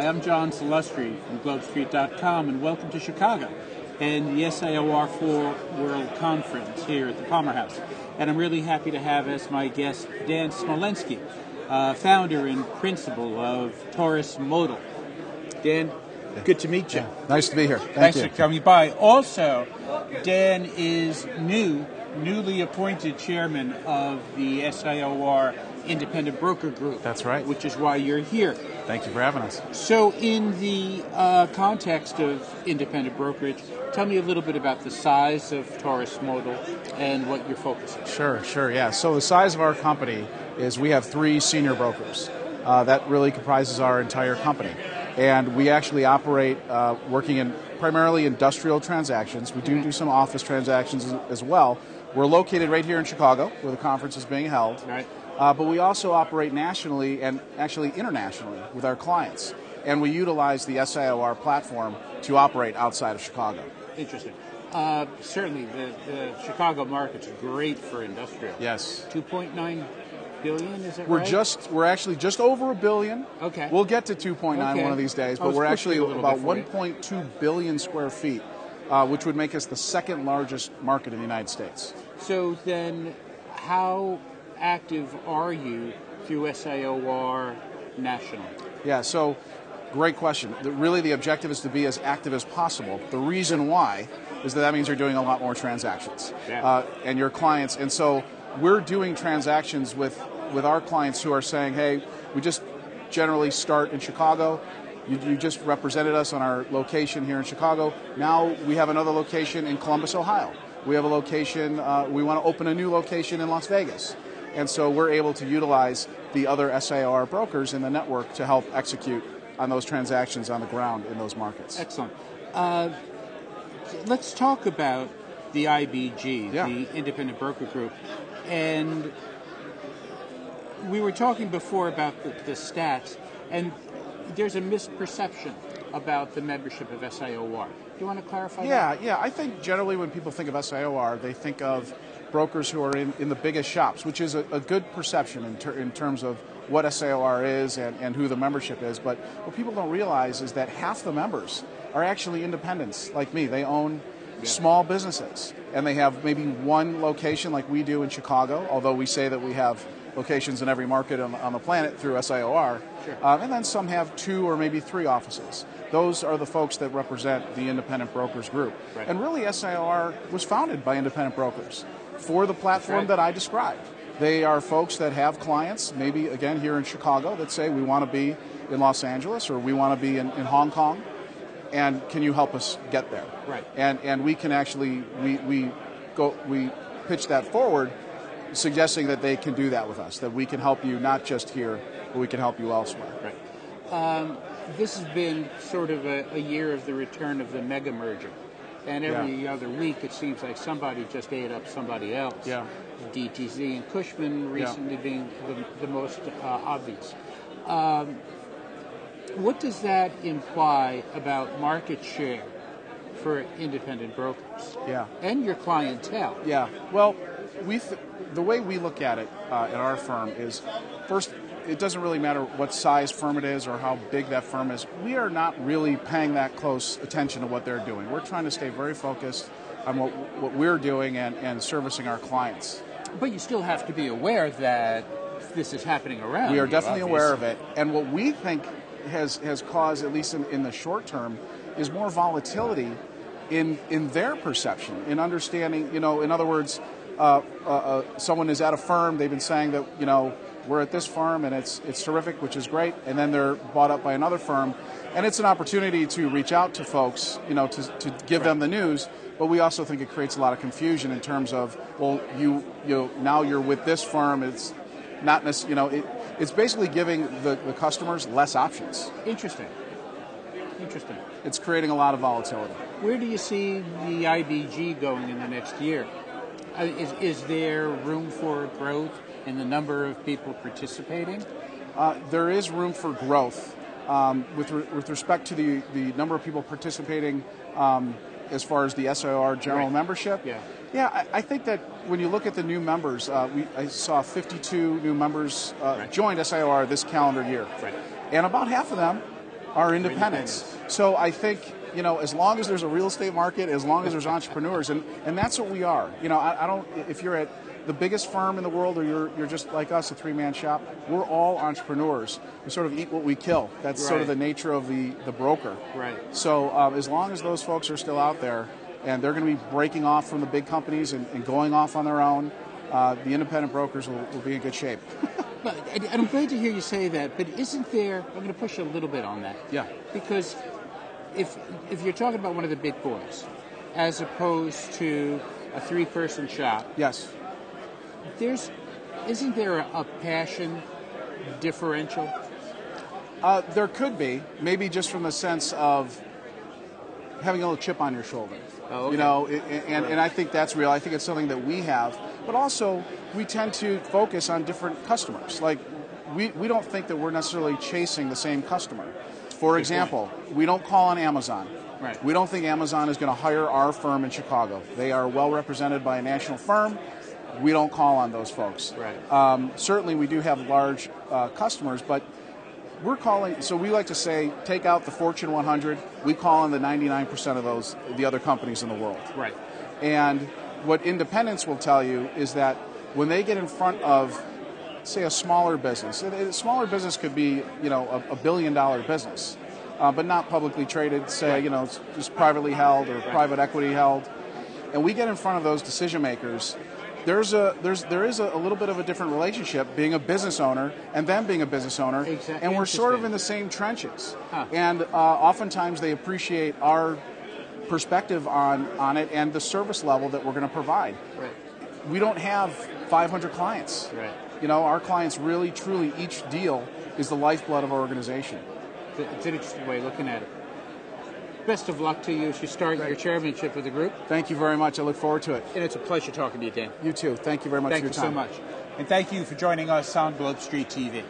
Hi, I'm John Salustri from GlobeStreet.com, and welcome to Chicago and the SIOR 4 World Conference here at the Palmer House. And I'm really happy to have as my guest Dan Smolensky, founder and principal of Taurus Modal. Dan, good to meet you. Yeah, nice to be here. Thanks for coming by. Also, Dan is newly appointed chairman of the SIOR Independent Broker Group. That's right. Which is why you're here. Thank you for having us. So in the context of independent brokerage, tell me a little bit about the size of Taurus Modal and what your focus is. Sure, yeah. So the size of our company is we have 3 senior brokers. That really comprises our entire company. And we actually operate working in primarily industrial transactions. We do some office transactions as well. We're located right here in Chicago, where the conference is being held. Right. But we also operate nationally and actually internationally with our clients. And we utilize the SIOR platform to operate outside of Chicago. Interesting. Certainly, the Chicago market's great for industrial. Yes. 2.9 billion, is it right? We're actually just over $1 billion. Okay. We'll get to 2.9 one of these days, but we're actually about 1.2 billion square feet, which would make us the second largest market in the United States. So then, how active are you through SIOR nationally? Yeah, so great question. Really the objective is to be as active as possible. The reason why is that means you're doing a lot more transactions and your clients. And so we're doing transactions with our clients who are saying, hey, we just generally start in Chicago. You just represented us on our location here in Chicago. Now we have another location in Columbus, Ohio. We have a location, we want to open a new location in Las Vegas. And so we're able to utilize the other SIOR brokers in the network to help execute on those transactions on the ground in those markets. Excellent. Let's talk about the IBG, the Independent Broker Group. And we were talking before about the stats, and there's a misperception about the membership of SIOR. Do you want to clarify that? Yeah. I think generally when people think of SIOR, they think of brokers who are in the biggest shops, which is a good perception in terms of what SIOR is and who the membership is. But what people don't realize is that half the members are actually independents like me. They own small businesses, and they have maybe one location like we do in Chicago, although we say that we have locations in every market on the planet through SIOR. Sure. And then some have 2 or maybe 3 offices. Those are the folks that represent the Independent Brokers Group. Right. And really SIOR was founded by independent brokers for the platform that I described. They are folks that have clients, maybe again here in Chicago, that say we want to be in Los Angeles or we want to be in Hong Kong, and can you help us get there? Right. And we can actually we pitch that forward, suggesting that they can do that with us, that we can help you not just here, but we can help you elsewhere. Right. This has been sort of a year of the return of the mega merger. And every other week, it seems like somebody just ate up somebody else. Yeah. DTZ and Cushman recently being the most obvious. What does that imply about market share for independent brokers? Yeah. And your clientele? Yeah. Well, the way we look at it at our firm is, first, it doesn't really matter what size firm it is or how big that firm is. We are not really paying that close attention to what they're doing. We're trying to stay very focused on what we're doing and servicing our clients. But you still have to be aware that this is happening around. We are definitely aware of it. And what we think has caused, at least in the short term, is more volatility in their perception, in understanding, in other words, someone is at a firm, they've been saying that, we're at this firm and it's terrific, which is great, and then they're bought up by another firm, and it's an opportunity to reach out to folks, to give them the news. But we also think it creates a lot of confusion in terms of, well, now you're with this firm. It's not necessarily, it's basically giving the customers less options. Interesting. It's creating a lot of volatility. Where do you see the IBG going in the next year? Is there room for growth in the number of people participating? There is room for growth with respect to the number of people participating as far as the SIOR general membership. Yeah, I think that when you look at the new members, I saw 52 new members joined SIOR this calendar year. Right. And about half of them are independents. So I think, as long as there's a real estate market, as long as there's entrepreneurs, and that's what we are. I don't, if you're at the biggest firm in the world or you're just like us, a three-man shop, we're all entrepreneurs. We sort of eat what we kill. That's sort of the nature of the broker. Right. So as long as those folks are still out there and they're going to be breaking off from the big companies and going off on their own, the independent brokers will be in good shape. And I'm glad to hear you say that, but isn't there, I'm going to push a little bit on that. Yeah. Because if you're talking about one of the big boys, as opposed to a three-person shop, yes, isn't there a passion differential? There could be, maybe just from the sense of having a little chip on your shoulder. Oh, okay. And I think that's real. I think it's something that we have, but also we tend to focus on different customers. Like we don't think that we're necessarily chasing the same customer. For example, we don't call on Amazon. Right. We don't think Amazon is going to hire our firm in Chicago. They are well represented by a national firm. We don't call on those folks. Right. Certainly we do have large customers, but we're calling, so we like to say, take out the Fortune 100, we call on the 99% of those, the other companies in the world. Right. And what independents will tell you is that when they get in front of, say, a smaller business, a smaller business could be, a $1 billion business, but not publicly traded, say, just privately held or private equity held. And we get in front of those decision makers. There is a little bit of a different relationship being a business owner and them being a business owner, and we're sort of in the same trenches. Huh. And oftentimes they appreciate our perspective on it and the service level that we're going to provide. Right. We don't have 500 clients. Right. Our clients really, truly, each deal is the lifeblood of our organization. It's an interesting way of looking at it. Best of luck to you as you start your chairmanship of the group. Thank you very much. I look forward to it. And it's a pleasure talking to you, Dan. You too. Thank you very much for your time. Thank you so much. And thank you for joining us on Globe Street TV.